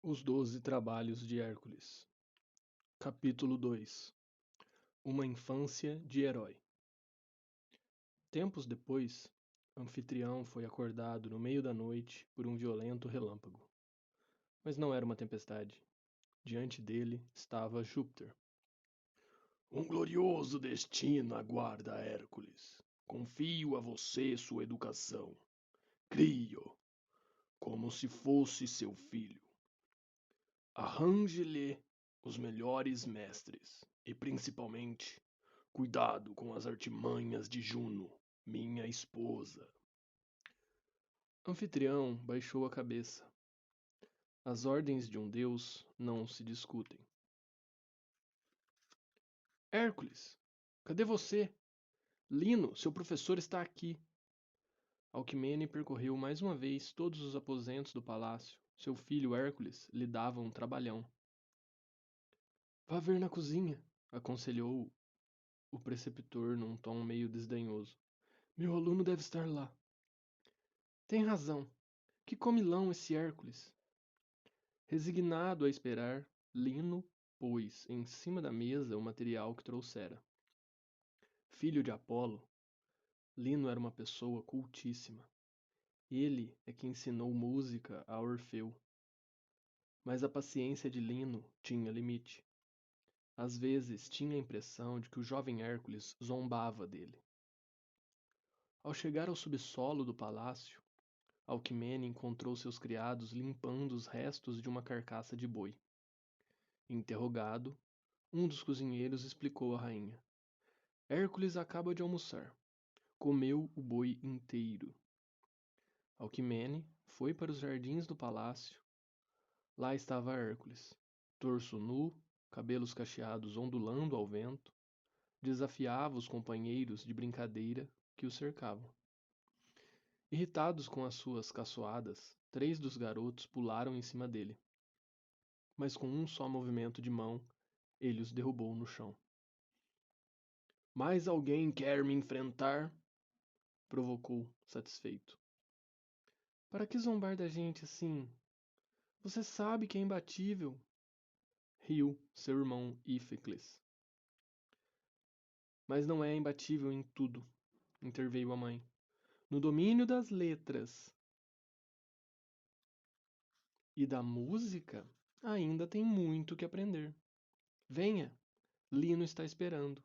Os 12 Trabalhos de Hércules. Capítulo 2. Uma infância de herói. Tempos depois, Anfitrião foi acordado no meio da noite por um violento relâmpago. Mas não era uma tempestade. Diante dele estava Júpiter. Um glorioso destino aguarda Hércules. Confio a você sua educação. Crie-o, como se fosse seu filho. Arranje-lhe os melhores mestres e, principalmente, cuidado com as artimanhas de Juno, minha esposa. Anfitrião baixou a cabeça. As ordens de um deus não se discutem. Hércules, cadê você? Lino, seu professor está aqui. Alcmene percorreu mais uma vez todos os aposentos do palácio. Seu filho Hércules lhe dava um trabalhão. Vá ver na cozinha, aconselhou o preceptor num tom meio desdenhoso. Meu aluno deve estar lá. Tem razão. Que comilão esse Hércules! Resignado a esperar, Lino pôs em cima da mesa o material que trouxera. Filho de Apolo, Lino era uma pessoa cultíssima. Ele é que ensinou música a Orfeu. Mas a paciência de Lino tinha limite. Às vezes tinha a impressão de que o jovem Hércules zombava dele. Ao chegar ao subsolo do palácio, Alcmene encontrou seus criados limpando os restos de uma carcaça de boi. Interrogado, um dos cozinheiros explicou à rainha. Hércules acaba de almoçar. Comeu o boi inteiro. Alcmene foi para os jardins do palácio. Lá estava Hércules, torso nu, cabelos cacheados ondulando ao vento, desafiava os companheiros de brincadeira que o cercavam. Irritados com as suas caçoadas, 3 dos garotos pularam em cima dele. Mas com um só movimento de mão, ele os derrubou no chão. Mais alguém quer me enfrentar? Provocou, satisfeito. Para que zombar da gente assim? Você sabe que é imbatível. Riu seu irmão Íficles. Mas não é imbatível em tudo, interveio a mãe. No domínio das letras e da música, ainda tem muito que aprender. Venha, Lino está esperando.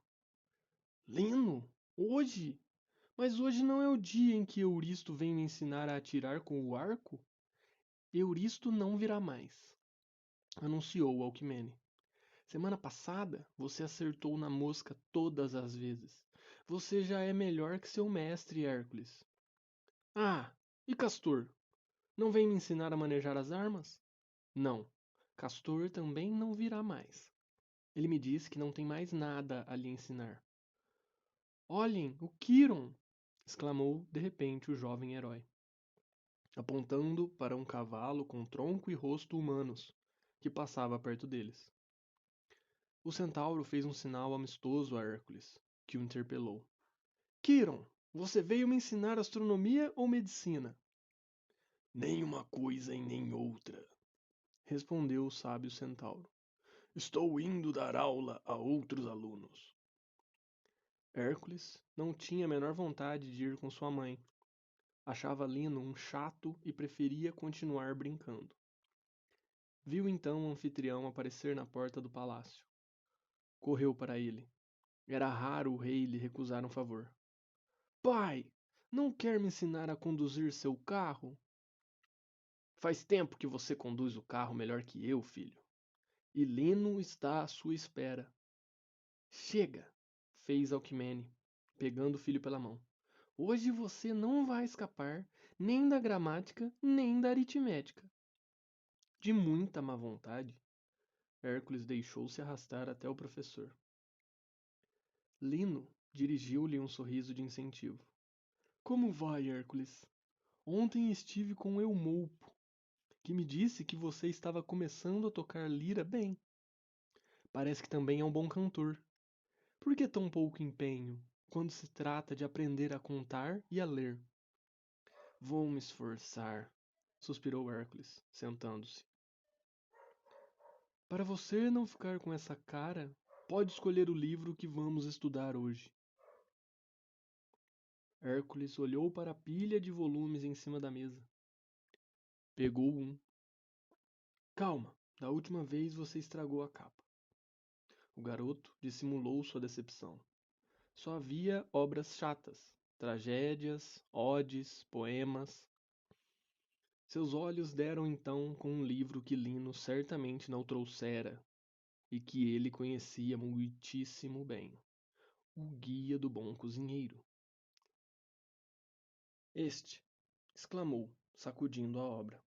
Lino? Hoje? Mas hoje não é o dia em que Euristo vem me ensinar a atirar com o arco? Euristo não virá mais, anunciou Alcmene. Semana passada você acertou na mosca todas as vezes. Você já é melhor que seu mestre, Hércules. Ah, e Castor? Não vem me ensinar a manejar as armas? Não, Castor também não virá mais. Ele me disse que não tem mais nada a lhe ensinar. Olhem, o Quiron! Exclamou de repente o jovem herói, apontando para um cavalo com tronco e rosto humanos, que passava perto deles. O centauro fez um sinal amistoso a Hércules, que o interpelou. Quiron, você veio me ensinar astronomia ou medicina? Nem uma coisa e nem outra, respondeu o sábio centauro. Estou indo dar aula a outros alunos. Hércules não tinha a menor vontade de ir com sua mãe. Achava Lino um chato e preferia continuar brincando. Viu então o anfitrião aparecer na porta do palácio. Correu para ele. Era raro o rei lhe recusar um favor. Pai, não quer me ensinar a conduzir seu carro? Faz tempo que você conduz o carro melhor que eu, filho. E Lino está à sua espera. Chega, fez Alcmene, pegando o filho pela mão. Hoje você não vai escapar nem da gramática, nem da aritmética. De muita má vontade, Hércules deixou-se arrastar até o professor. Lino dirigiu-lhe um sorriso de incentivo. Como vai, Hércules? Ontem estive com Eumolpo, que me disse que você estava começando a tocar lira bem. Parece que também é um bom cantor. Por que tão pouco empenho quando se trata de aprender a contar e a ler? Vou me esforçar, suspirou Hércules, sentando-se. Para você não ficar com essa cara, pode escolher o livro que vamos estudar hoje. Hércules olhou para a pilha de volumes em cima da mesa. Pegou um. Calma, da última vez você estragou a capa. O garoto dissimulou sua decepção. Só havia obras chatas, tragédias, odes, poemas. Seus olhos deram então com um livro que Lino certamente não trouxera e que ele conhecia muitíssimo bem: O Guia do Bom Cozinheiro. Este, exclamou, sacudindo a obra.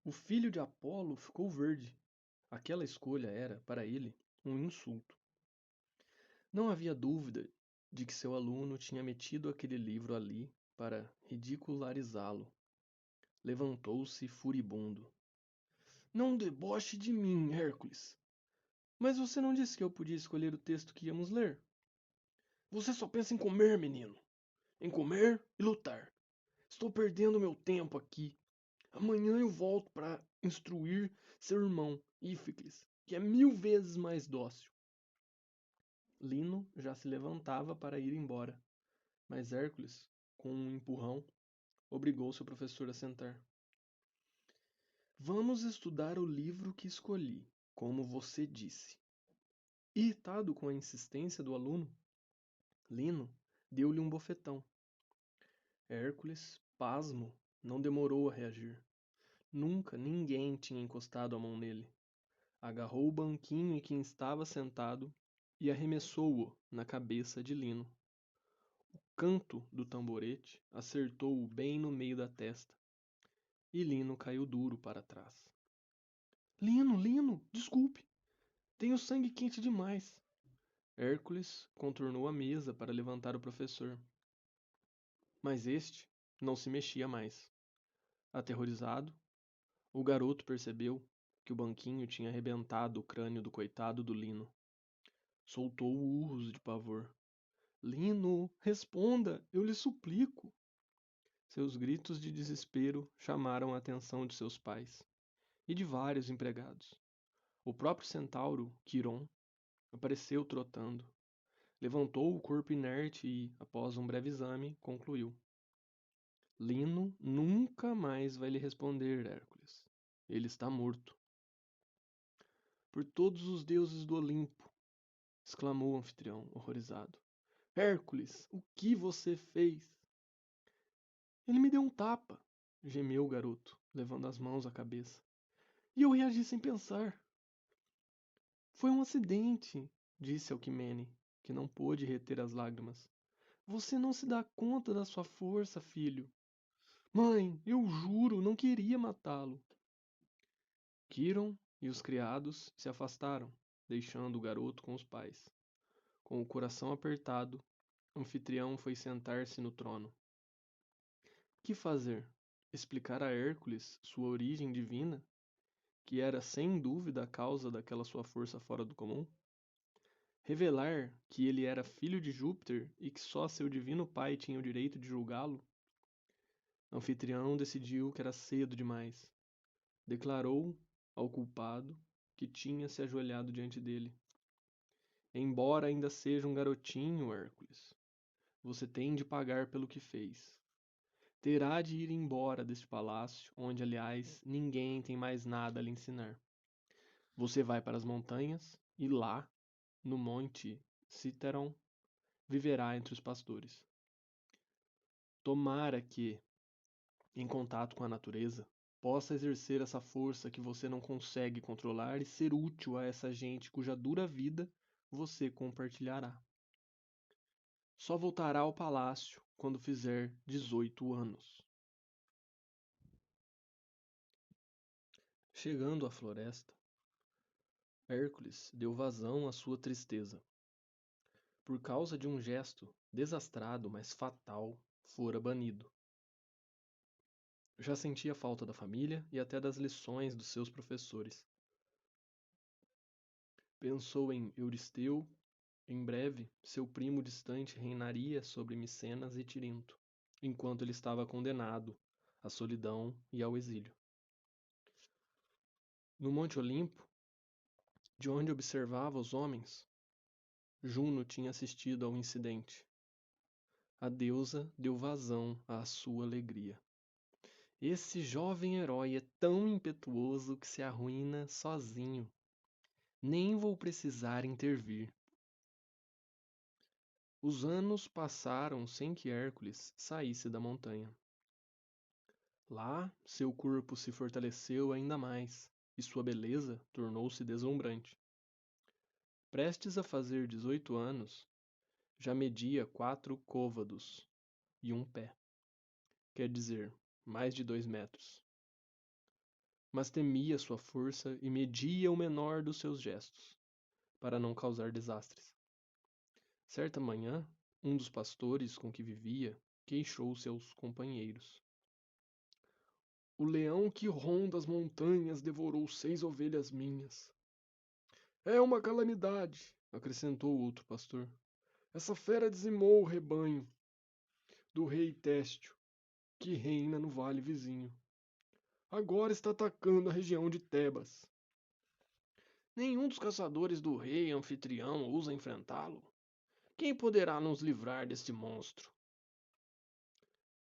O filho de Apolo ficou verde. Aquela escolha era, para ele, um insulto. Não havia dúvida de que seu aluno tinha metido aquele livro ali para ridicularizá-lo. Levantou-se furibundo. Não deboche de mim, Hércules. Mas você não disse que eu podia escolher o texto que íamos ler? Você só pensa em comer, menino. Em comer e lutar. Estou perdendo meu tempo aqui. Amanhã eu volto para instruir seu irmão, Íficles, que é 1000 vezes mais dócil. Lino já se levantava para ir embora, mas Hércules, com um empurrão, obrigou seu professor a sentar. Vamos estudar o livro que escolhi, como você disse. Irritado com a insistência do aluno, Lino deu-lhe um bofetão. Hércules, pasmo, não demorou a reagir. Nunca ninguém tinha encostado a mão nele. Agarrou o banquinho em que estava sentado e arremessou-o na cabeça de Lino. O canto do tamborete acertou-o bem no meio da testa, e Lino caiu duro para trás. Lino, desculpe. Tenho sangue quente demais. Hércules contornou a mesa para levantar o professor. Mas este não se mexia mais. Aterrorizado, o garoto percebeu que o banquinho tinha arrebentado o crânio do coitado do Lino. Soltou urros de pavor. Lino, responda, eu lhe suplico. Seus gritos de desespero chamaram a atenção de seus pais e de vários empregados. O próprio centauro, Quiron, apareceu trotando. Levantou o corpo inerte e, após um breve exame, concluiu. Lino nunca mais vai lhe responder, Hércules. Ele está morto. Por todos os deuses do Olimpo, exclamou o anfitrião, horrorizado. Hércules, o que você fez? Ele me deu um tapa, gemeu o garoto, levando as mãos à cabeça. E eu reagi sem pensar. Foi um acidente, disse Alquimene, que não pôde reter as lágrimas. Você não se dá conta da sua força, filho. Mãe, eu juro, não queria matá-lo. Quiron e os criados se afastaram, deixando o garoto com os pais. Com o coração apertado, o anfitrião foi sentar-se no trono. Que fazer? Explicar a Hércules sua origem divina, que era sem dúvida a causa daquela sua força fora do comum? Revelar que ele era filho de Júpiter e que só seu divino pai tinha o direito de julgá-lo? O anfitrião decidiu que era cedo demais. Declarou ao culpado que tinha se ajoelhado diante dele. Embora ainda seja um garotinho, Hércules, você tem de pagar pelo que fez. Terá de ir embora deste palácio, onde, aliás, ninguém tem mais nada a lhe ensinar. Você vai para as montanhas e lá, no monte Cíteron, viverá entre os pastores. Tomara que, em contato com a natureza, possa exercer essa força que você não consegue controlar e ser útil a essa gente cuja dura vida você compartilhará. Só voltará ao palácio quando fizer 18 anos. Chegando à floresta, Hércules deu vazão à sua tristeza. Por causa de um gesto desastrado, mas fatal, fora banido. Já sentia falta da família e até das lições dos seus professores. Pensou em Euristeu. Em breve, seu primo distante reinaria sobre Micenas e Tirinto, enquanto ele estava condenado à solidão e ao exílio. No Monte Olimpo, De onde observava os homens, Juno tinha assistido ao incidente. A deusa deu vazão à sua alegria. Esse jovem herói é tão impetuoso que se arruína sozinho. Nem vou precisar intervir. Os anos passaram sem que Hércules saísse da montanha. Lá, seu corpo se fortaleceu ainda mais e sua beleza tornou-se deslumbrante. Prestes a fazer 18 anos, já media 4 côvados e um pé, quer dizer, mais de 2 metros. Mas temia sua força e media o menor dos seus gestos, para não causar desastres. Certa manhã, um dos pastores com que vivia queixou-se aos companheiros. O leão que ronda as montanhas devorou 6 ovelhas minhas. É uma calamidade, acrescentou outro pastor. Essa fera dizimou o rebanho do rei Téstio, que reina no vale vizinho. Agora está atacando a região de Tebas. Nenhum dos caçadores do rei anfitrião ousa enfrentá-lo. Quem poderá nos livrar deste monstro?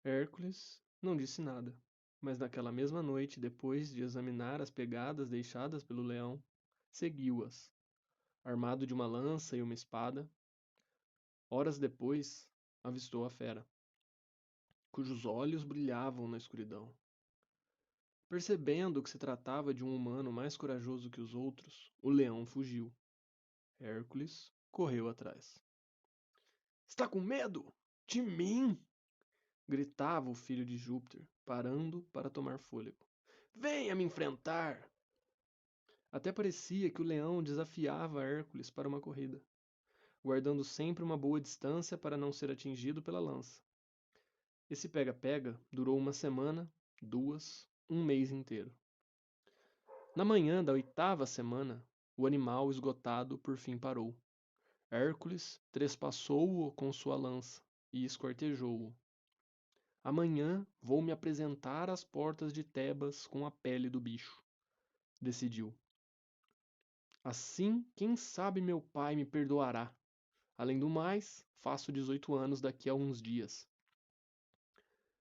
Hércules não disse nada, mas naquela mesma noite, depois de examinar as pegadas deixadas pelo leão, seguiu-as, armado de uma lança e uma espada. Horas depois, avistou a fera, cujos olhos brilhavam na escuridão. Percebendo que se tratava de um humano mais corajoso que os outros, o leão fugiu. Hércules correu atrás. Está com medo? De mim? Gritava o filho de Júpiter, parando para tomar fôlego. Venha me enfrentar! Até parecia que o leão desafiava Hércules para uma corrida, guardando sempre uma boa distância para não ser atingido pela lança. Esse pega-pega durou uma semana, 2, um mês inteiro. Na manhã da 8ª semana, o animal esgotado por fim parou. Hércules trespassou-o com sua lança e esquartejou-o. Amanhã vou me apresentar às portas de Tebas com a pele do bicho, decidiu. Assim, quem sabe meu pai me perdoará. Além do mais, faço 18 anos daqui a uns dias.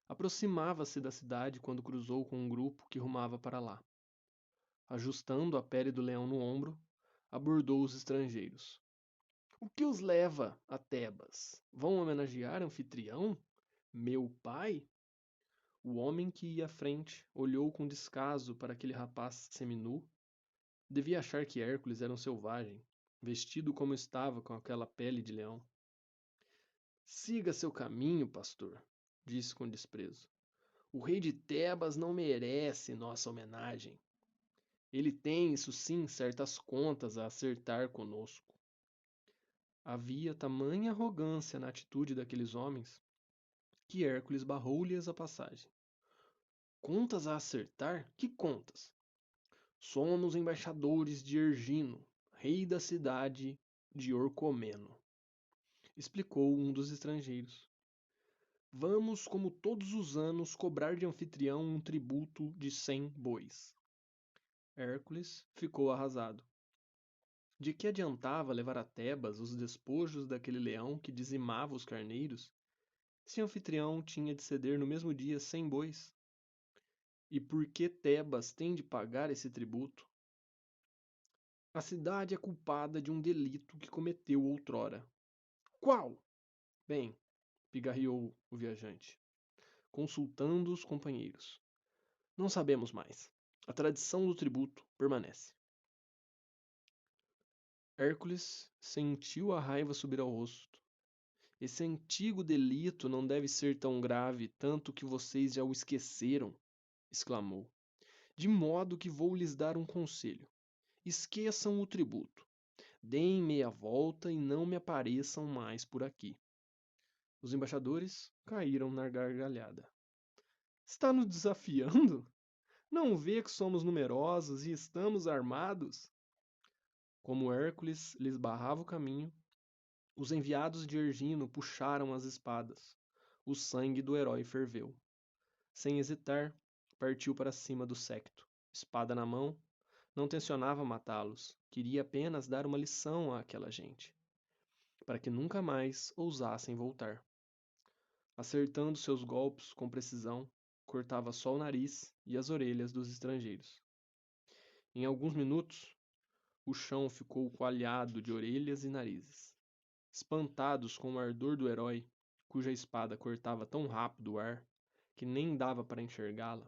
Aproximava-se da cidade quando cruzou com um grupo que rumava para lá. Ajustando a pele do leão no ombro, abordou os estrangeiros. O que os leva a Tebas? Vão homenagear Anfitrião? Meu pai? O homem que ia à frente olhou com descaso para aquele rapaz seminu. Devia achar que Hércules era um selvagem, vestido como estava com aquela pele de leão. Siga seu caminho, pastor, disse com desprezo. O rei de Tebas não merece nossa homenagem. Ele tem, isso sim, certas contas a acertar conosco. Havia tamanha arrogância na atitude daqueles homens que Hércules barrou-lhes a passagem. Contas a acertar? Que contas? Somos embaixadores de Ergino, rei da cidade de Orcomeno, explicou um dos estrangeiros. Vamos, como todos os anos, cobrar de Anfitrião um tributo de 100 bois. Hércules ficou arrasado. De que adiantava levar a Tebas os despojos daquele leão que dizimava os carneiros, se Anfitrião tinha de ceder no mesmo dia 100 bois? E por que Tebas tem de pagar esse tributo? A cidade é culpada de um delito que cometeu outrora. Qual? Bem, pigarreou o viajante, consultando os companheiros. Não sabemos mais. A tradição do tributo permanece. Hércules sentiu a raiva subir ao rosto. Esse antigo delito não deve ser tão grave, tanto que vocês já o esqueceram, exclamou. De modo que vou lhes dar um conselho. Esqueçam o tributo. Deem meia volta e não me apareçam mais por aqui. Os embaixadores caíram na gargalhada. Está nos desafiando? Não vê que somos numerosos e estamos armados? Como Hércules lhes barrava o caminho, os enviados de Ergino puxaram as espadas. O sangue do herói ferveu. Sem hesitar, partiu para cima do séquito, espada na mão, Não tencionava matá-los, queria apenas dar uma lição àquela gente, para que nunca mais ousassem voltar. Acertando seus golpes com precisão, cortava só o nariz e as orelhas dos estrangeiros. Em alguns minutos, o chão ficou coalhado de orelhas e narizes. Espantados com o ardor do herói, cuja espada cortava tão rápido o ar que nem dava para enxergá-la,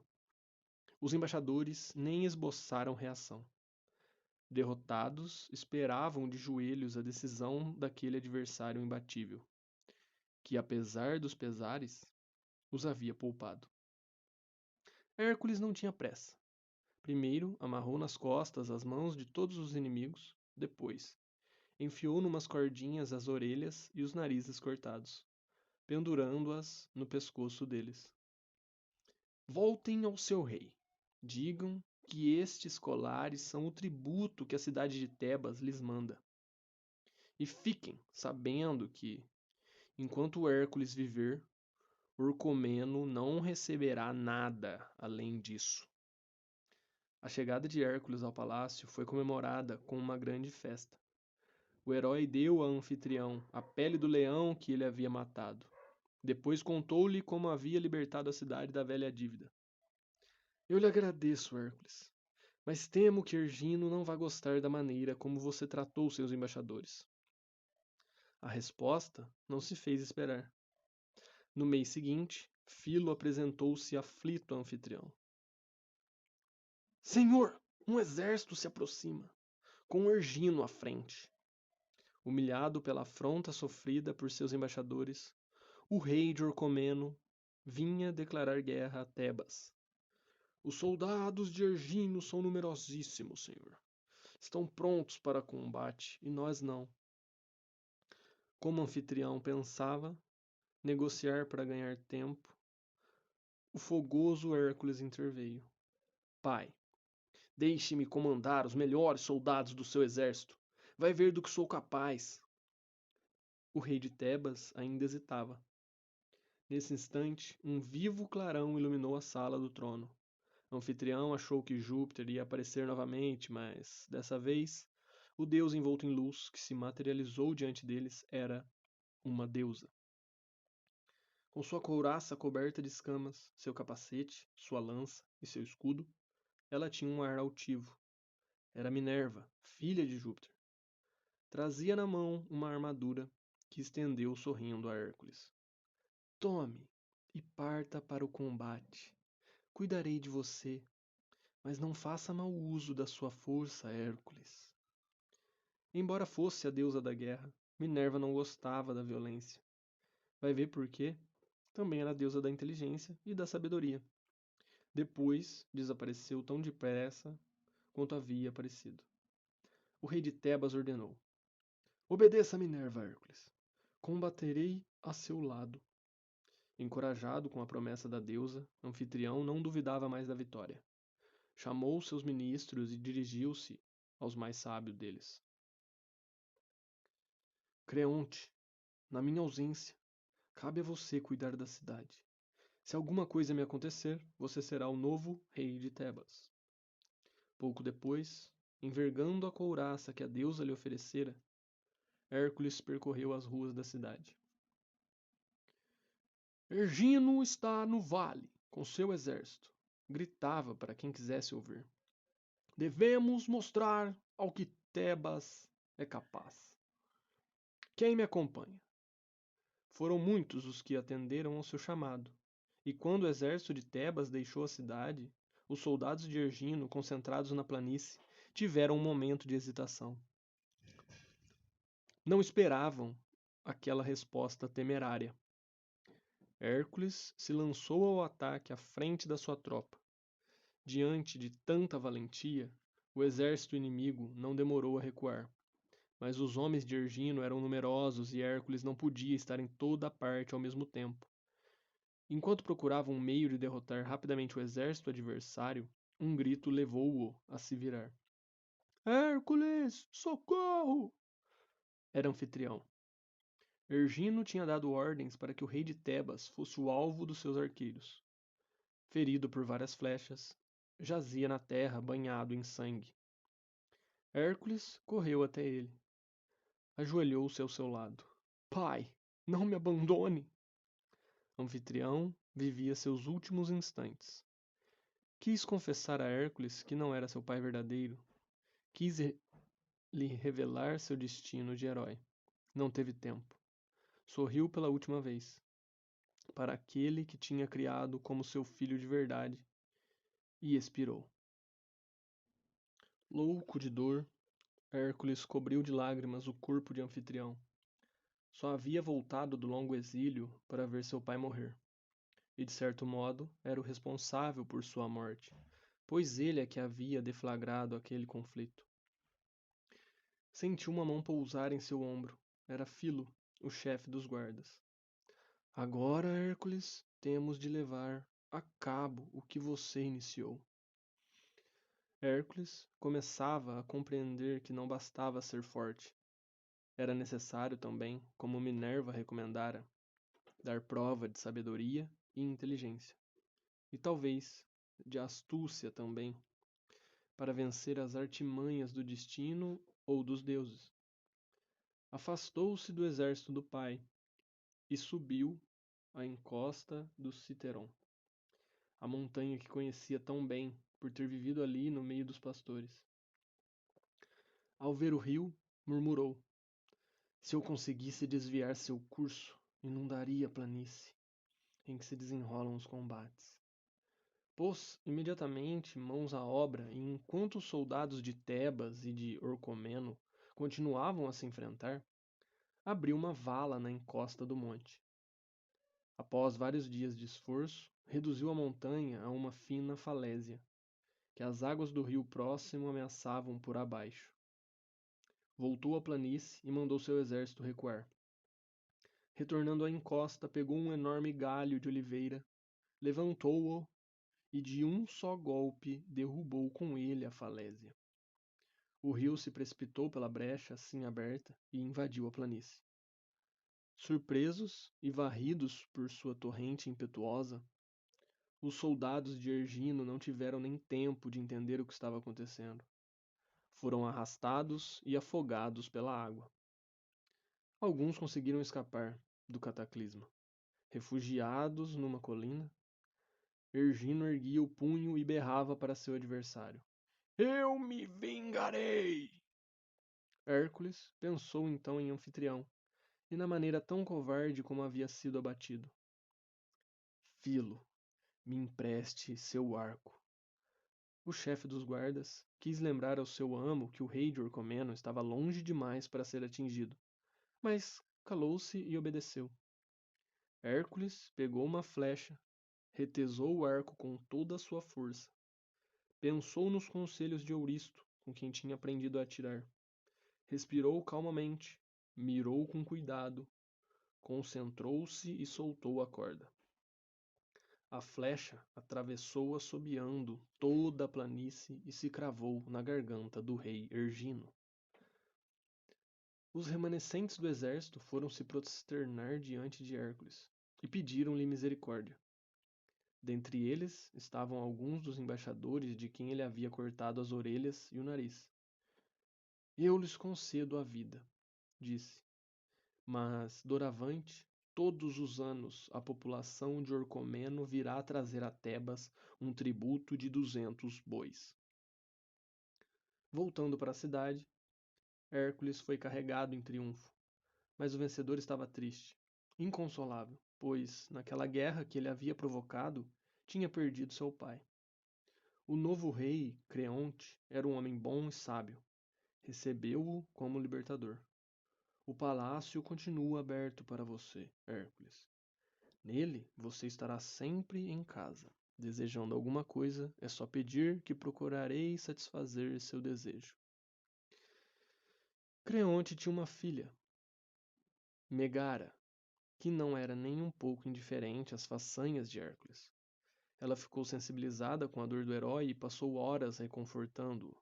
os embaixadores nem esboçaram reação. Derrotados, esperavam de joelhos a decisão daquele adversário imbatível, que, apesar dos pesares, os havia poupado. Hércules não tinha pressa. Primeiro, amarrou nas costas as mãos de todos os inimigos, depois, enfiou numas cordinhas as orelhas e os narizes cortados, pendurando-as no pescoço deles. Voltem ao seu rei. Digam que estes colares são o tributo que a cidade de Tebas lhes manda. E fiquem sabendo que, enquanto Hércules viver, Orcomeno não receberá nada além disso. A chegada de Hércules ao palácio foi comemorada com uma grande festa. O herói deu a anfitrião a pele do leão que ele havia matado. Depois contou-lhe como havia libertado a cidade da velha dívida. Eu lhe agradeço, Hércules, mas temo que Ergino não vá gostar da maneira como você tratou seus embaixadores. A resposta não se fez esperar. No mês seguinte, Filo apresentou-se aflito ao anfitrião. Senhor, um exército se aproxima, com Ergino à frente. Humilhado pela afronta sofrida por seus embaixadores, o rei de Orcomeno vinha declarar guerra a Tebas. Os soldados de Ergino são numerosíssimos, senhor. Estão prontos para combate, e nós não. Como o anfitrião pensava negociar para ganhar tempo, o fogoso Hércules interveio. Pai, deixe-me comandar os melhores soldados do seu exército. Vai ver do que sou capaz. O rei de Tebas ainda hesitava. Nesse instante, um vivo clarão iluminou a sala do trono. O anfitrião achou que Júpiter ia aparecer novamente, mas, dessa vez, o deus envolto em luz que se materializou diante deles era uma deusa. Com sua couraça coberta de escamas, seu capacete, sua lança e seu escudo, ela tinha um ar altivo. Era Minerva, filha de Júpiter. Trazia na mão uma armadura que estendeu sorrindo a Hércules. Tome e parta para o combate. Cuidarei de você, mas não faça mau uso da sua força, Hércules. Embora fosse a deusa da guerra, Minerva não gostava da violência. Vai ver por quê? Também era a deusa da inteligência e da sabedoria. Depois desapareceu tão depressa quanto havia aparecido. O rei de Tebas ordenou: Obedeça a Minerva, Hércules. Combaterei a seu lado. Encorajado com a promessa da deusa, Anfitrião não duvidava mais da vitória. Chamou seus ministros e dirigiu-se aos mais sábios deles. Creonte, na minha ausência, cabe a você cuidar da cidade. Se alguma coisa me acontecer, você será o novo rei de Tebas. Pouco depois, envergando a couraça que a deusa lhe oferecera, Hércules percorreu as ruas da cidade. Ergino está no vale, com seu exército, gritava para quem quisesse ouvir. Devemos mostrar ao que Tebas é capaz. Quem me acompanha? Foram muitos os que atenderam ao seu chamado, e quando o exército de Tebas deixou a cidade, os soldados de Ergino, concentrados na planície, tiveram um momento de hesitação. Não esperavam aquela resposta temerária. Hércules se lançou ao ataque à frente da sua tropa. Diante de tanta valentia, o exército inimigo não demorou a recuar. Mas os homens de Ergino eram numerosos e Hércules não podia estar em toda parte ao mesmo tempo. Enquanto procurava um meio de derrotar rapidamente o exército adversário, um grito levou-o a se virar. Hércules, socorro! Era Anfitrião. Ergino tinha dado ordens para que o rei de Tebas fosse o alvo dos seus arqueiros. Ferido por várias flechas, jazia na terra banhado em sangue. Hércules correu até ele, ajoelhou-se ao seu lado. Pai, não me abandone! Anfitrião vivia seus últimos instantes. Quis confessar a Hércules que não era seu pai verdadeiro. Quis lhe revelar seu destino de herói. Não teve tempo. Sorriu pela última vez, para aquele que tinha criado como seu filho de verdade, e expirou. Louco de dor, Hércules cobriu de lágrimas o corpo de Anfitrião. Só havia voltado do longo exílio para ver seu pai morrer. E, de certo modo, era o responsável por sua morte, pois ele é que havia deflagrado aquele conflito. Sentiu uma mão pousar em seu ombro. Era Filo, o chefe dos guardas. Agora, Hércules, temos de levar a cabo o que você iniciou. Hércules começava a compreender que não bastava ser forte. Era necessário também, como Minerva recomendara, dar prova de sabedoria e inteligência, e talvez de astúcia também, para vencer as artimanhas do destino ou dos deuses. Afastou-se do exército do pai e subiu a encosta do Citeron, a montanha que conhecia tão bem por ter vivido ali no meio dos pastores. Ao ver o rio, murmurou: se eu conseguisse desviar seu curso, inundaria a planície em que se desenrolam os combates. Pôs imediatamente mãos à obra e enquanto os soldados de Tebas e de Orcomeno continuavam a se enfrentar, abriu uma vala na encosta do monte. Após vários dias de esforço, reduziu a montanha a uma fina falésia, que as águas do rio próximo ameaçavam por abaixo. Voltou à planície e mandou seu exército recuar. Retornando à encosta, pegou um enorme galho de oliveira, levantou-o e de um só golpe derrubou com ele a falésia. O rio se precipitou pela brecha assim aberta e invadiu a planície. Surpresos e varridos por sua torrente impetuosa, os soldados de Ergino não tiveram nem tempo de entender o que estava acontecendo. Foram arrastados e afogados pela água. Alguns conseguiram escapar do cataclisma. Refugiados numa colina, Ergino erguia o punho e berrava para seu adversário: Eu me vingarei! Hércules pensou então em Anfitrião, e na maneira tão covarde como havia sido abatido. Filo, me empreste seu arco. O chefe dos guardas quis lembrar ao seu amo que o rei de Orcomeno estava longe demais para ser atingido, mas calou-se e obedeceu. Hércules pegou uma flecha, retesou o arco com toda a sua força. Pensou nos conselhos de Euristo, com quem tinha aprendido a atirar. Respirou calmamente, mirou com cuidado, concentrou-se e soltou a corda. A flecha atravessou assobiando toda a planície e se cravou na garganta do rei Ergino. Os remanescentes do exército foram se prosternar diante de Hércules e pediram-lhe misericórdia. Dentre eles estavam alguns dos embaixadores de quem ele havia cortado as orelhas e o nariz. Eu lhes concedo a vida, disse, mas, doravante, todos os anos a população de Orcomeno virá trazer a Tebas um tributo de 200 bois. Voltando para a cidade, Hércules foi carregado em triunfo, mas o vencedor estava triste, inconsolável, pois, naquela guerra que ele havia provocado, tinha perdido seu pai. O novo rei, Creonte, era um homem bom e sábio. Recebeu-o como libertador. O palácio continua aberto para você, Hércules. Nele você estará sempre em casa. Desejando alguma coisa, é só pedir que procurarei satisfazer seu desejo. Creonte tinha uma filha, Megara, que não era nem um pouco indiferente às façanhas de Hércules. Ela ficou sensibilizada com a dor do herói e passou horas reconfortando-o.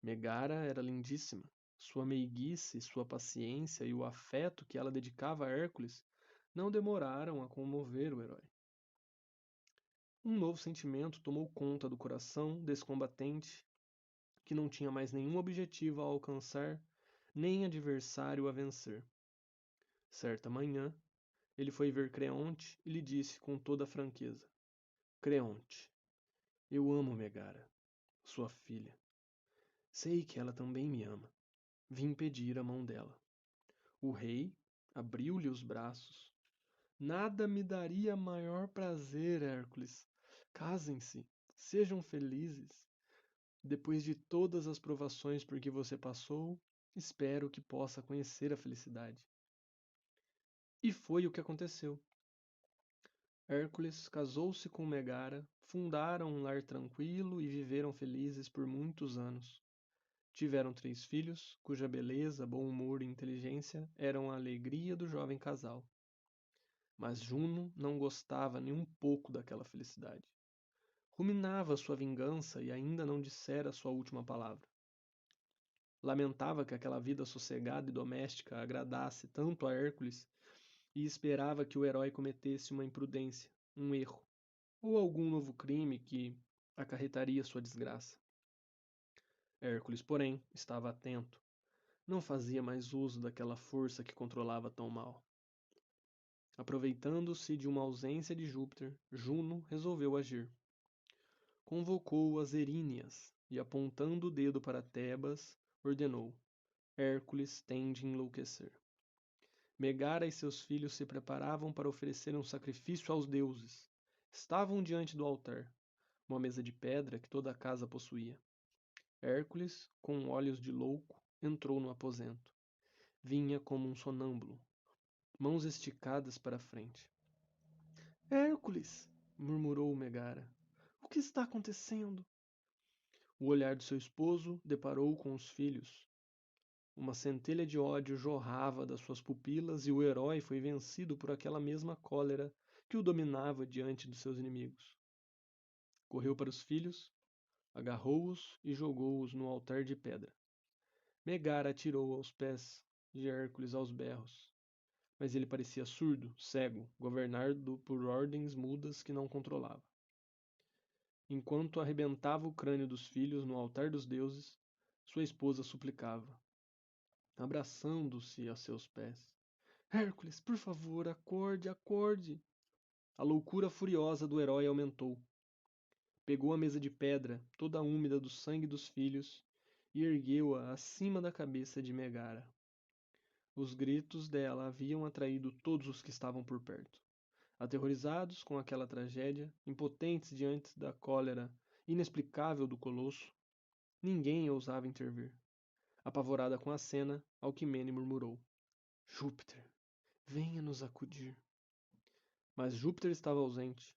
Megara era lindíssima. Sua meiguice, sua paciência e o afeto que ela dedicava a Hércules não demoraram a comover o herói. Um novo sentimento tomou conta do coração desse combatente que não tinha mais nenhum objetivo a alcançar, nem adversário a vencer. Certa manhã, ele foi ver Creonte e lhe disse com toda a franqueza: Creonte, eu amo Megara, sua filha. Sei que ela também me ama. Vim pedir a mão dela. O rei abriu-lhe os braços. Nada me daria maior prazer, Hércules. Casem-se, sejam felizes. Depois de todas as provações por que você passou, espero que possa conhecer a felicidade. E foi o que aconteceu. Hércules casou-se com Megara, fundaram um lar tranquilo e viveram felizes por muitos anos. Tiveram 3 filhos, cuja beleza, bom humor e inteligência eram a alegria do jovem casal. Mas Juno não gostava nem um pouco daquela felicidade. Ruminava sua vingança e ainda não dissera sua última palavra. Lamentava que aquela vida sossegada e doméstica agradasse tanto a Hércules e esperava que o herói cometesse uma imprudência, um erro, ou algum novo crime que acarretaria sua desgraça. Hércules, porém, estava atento. Não fazia mais uso daquela força que controlava tão mal. Aproveitando-se de uma ausência de Júpiter, Juno resolveu agir. Convocou as Eríneas e, apontando o dedo para Tebas, ordenou: Hércules tem de enlouquecer. Megara e seus filhos se preparavam para oferecer um sacrifício aos deuses. Estavam diante do altar, uma mesa de pedra que toda a casa possuía. Hércules, com olhos de louco, entrou no aposento. Vinha como um sonâmbulo, mãos esticadas para a frente. Hércules! Murmurou Megara. O que está acontecendo? O olhar de seu esposo deparou com os filhos. Uma centelha de ódio jorrava das suas pupilas e o herói foi vencido por aquela mesma cólera que o dominava diante dos seus inimigos. Correu para os filhos, agarrou-os e jogou-os no altar de pedra. Megara atirou aos pés de Hércules aos berros. Mas ele parecia surdo, cego, governado por ordens mudas que não controlava. Enquanto arrebentava o crânio dos filhos no altar dos deuses, sua esposa suplicava, abraçando-se a seus pés. Hércules, por favor, acorde, acorde! A loucura furiosa do herói aumentou. Pegou a mesa de pedra, toda úmida do sangue dos filhos, e ergueu-a acima da cabeça de Megara. Os gritos dela haviam atraído todos os que estavam por perto. Aterrorizados com aquela tragédia, impotentes diante da cólera inexplicável do colosso, ninguém ousava intervir. Apavorada com a cena, Alquimene murmurou: Júpiter, venha nos acudir. Mas Júpiter estava ausente.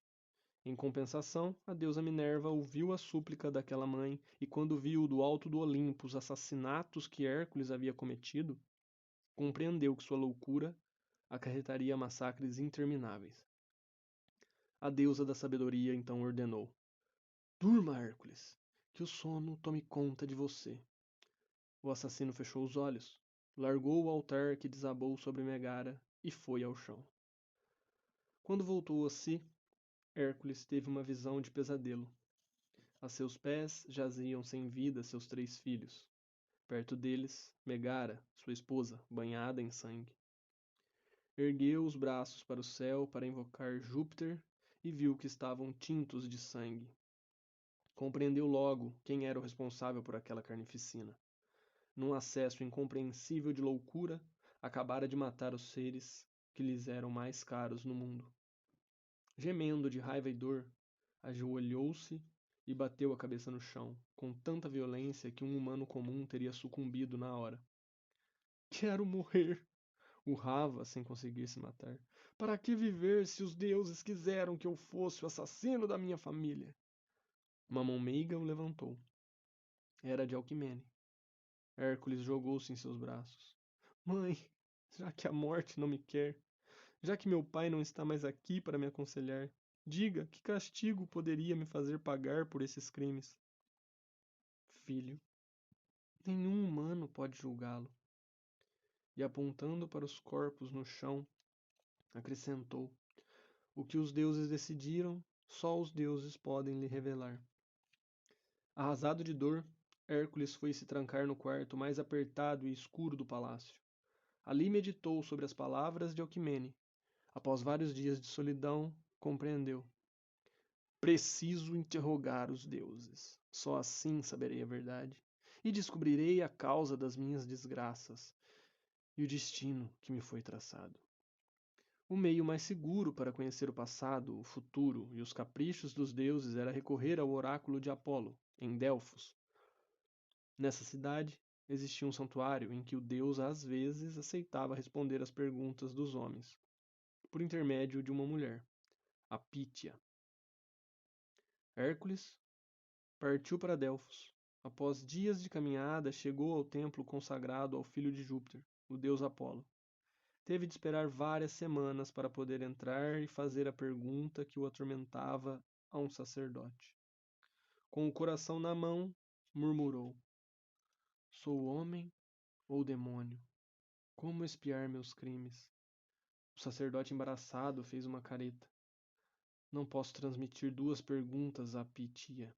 Em compensação, a deusa Minerva ouviu a súplica daquela mãe e, quando viu do alto do Olimpo os assassinatos que Hércules havia cometido, compreendeu que sua loucura acarretaria massacres intermináveis. A deusa da sabedoria então ordenou: Durma, Hércules, que o sono tome conta de você. O assassino fechou os olhos, largou o altar que desabou sobre Megara e foi ao chão. Quando voltou a si, Hércules teve uma visão de pesadelo. A seus pés jaziam sem vida seus 3 filhos. Perto deles, Megara, sua esposa, banhada em sangue. Ergueu os braços para o céu para invocar Júpiter e viu que estavam tintos de sangue. Compreendeu logo quem era o responsável por aquela carnificina. Num acesso incompreensível de loucura, acabara de matar os seres que lhes eram mais caros no mundo. Gemendo de raiva e dor, ajoelhou-se e bateu a cabeça no chão, com tanta violência que um humano comum teria sucumbido na hora. Quero morrer! Urrava sem conseguir se matar. Para que viver se os deuses quiseram que eu fosse o assassino da minha família? Uma mão meiga o levantou. Era de Alquimene. Hércules jogou-se em seus braços. Mãe, já que a morte não me quer, já que meu pai não está mais aqui para me aconselhar, diga que castigo poderia me fazer pagar por esses crimes. Filho, nenhum humano pode julgá-lo. E apontando para os corpos no chão, acrescentou: O que os deuses decidiram, só os deuses podem lhe revelar. Arrasado de dor, Hércules foi se trancar no quarto mais apertado e escuro do palácio. Ali meditou sobre as palavras de Alquimene. Após vários dias de solidão, compreendeu. Preciso interrogar os deuses. Só assim saberei a verdade. E descobrirei a causa das minhas desgraças e o destino que me foi traçado. O meio mais seguro para conhecer o passado, o futuro e os caprichos dos deuses era recorrer ao oráculo de Apolo, em Delfos. Nessa cidade, existia um santuário em que o deus às vezes aceitava responder às perguntas dos homens, por intermédio de uma mulher, a Pítia. Hércules partiu para Delfos. Após dias de caminhada, chegou ao templo consagrado ao filho de Júpiter, o deus Apolo. Teve de esperar várias semanas para poder entrar e fazer a pergunta que o atormentava a um sacerdote. Com o coração na mão, murmurou: Sou homem ou demônio? Como expiar meus crimes? O sacerdote embaraçado fez uma careta. Não posso transmitir duas perguntas à Pitia.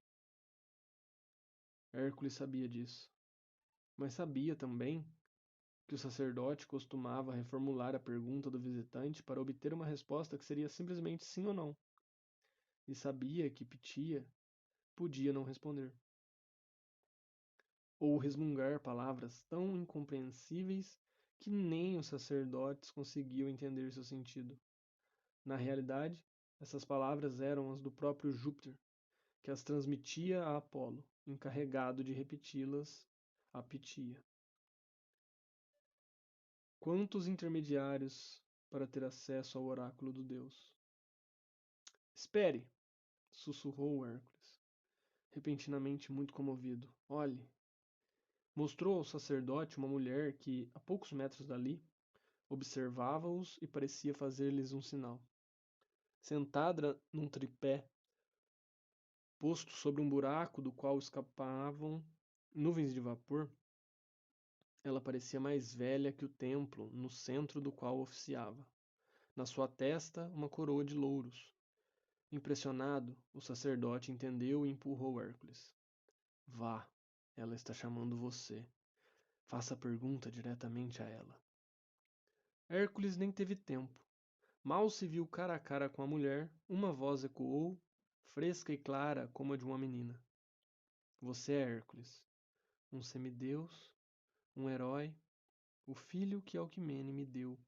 Hércules sabia disso, mas sabia também que o sacerdote costumava reformular a pergunta do visitante para obter uma resposta que seria simplesmente sim ou não. E sabia que Pitia podia não responder, ou resmungar palavras tão incompreensíveis que nem os sacerdotes conseguiam entender seu sentido. Na realidade, essas palavras eram as do próprio Júpiter, que as transmitia a Apolo, encarregado de repeti-las a Pitia. Quantos intermediários para ter acesso ao oráculo do deus? Espere, sussurrou Hércules, repentinamente muito comovido. Olhe. Mostrou ao sacerdote uma mulher que, a poucos metros dali, observava-os e parecia fazer-lhes um sinal. Sentada num tripé, posto sobre um buraco do qual escapavam nuvens de vapor, ela parecia mais velha que o templo no centro do qual oficiava. Na sua testa, uma coroa de louros. Impressionado, o sacerdote entendeu e empurrou Hércules. Vá, ela está chamando você. Faça a pergunta diretamente a ela. Hércules nem teve tempo. Mal se viu cara a cara com a mulher, uma voz ecoou, fresca e clara como a de uma menina. Você é Hércules, um semideus, um herói, o filho que Alquimene me deu.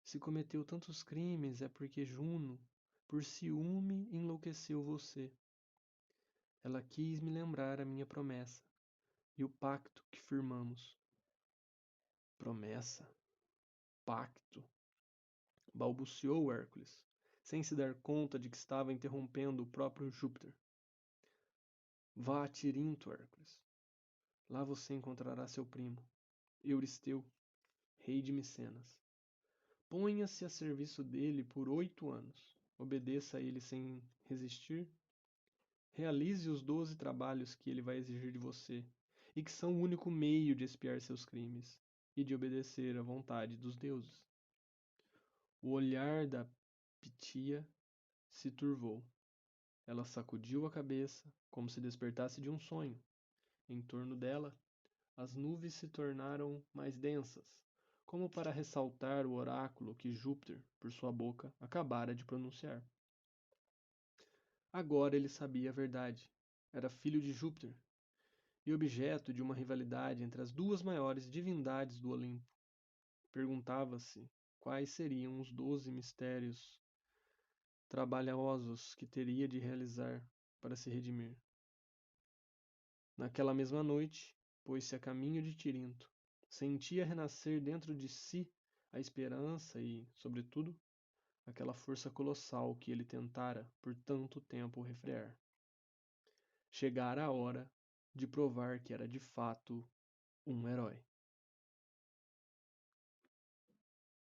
Se cometeu tantos crimes é porque Juno, por ciúme, enlouqueceu você. Ela quis me lembrar a minha promessa e o pacto que firmamos. Promessa? Pacto? Balbuciou Hércules, sem se dar conta de que estava interrompendo o próprio Júpiter. Vá a Tirinto, Hércules. Lá você encontrará seu primo, Euristeu, rei de Micenas. Ponha-se a serviço dele por 8 anos. Obedeça a ele sem resistir. Realize os 12 trabalhos que ele vai exigir de você, e que são o único meio de expiar seus crimes e de obedecer à vontade dos deuses. O olhar da Pitia se turvou. Ela sacudiu a cabeça, como se despertasse de um sonho. Em torno dela, as nuvens se tornaram mais densas, como para ressaltar o oráculo que Júpiter, por sua boca, acabara de pronunciar. Agora ele sabia a verdade. Era filho de Júpiter e objeto de uma rivalidade entre as duas maiores divindades do Olimpo. Perguntava-se quais seriam os 12 mistérios trabalhosos que teria de realizar para se redimir. Naquela mesma noite, pôs-se a caminho de Tirinto. Sentia renascer dentro de si a esperança e, sobretudo, aquela força colossal que ele tentara por tanto tempo refrear. Chegara a hora de provar que era de fato um herói.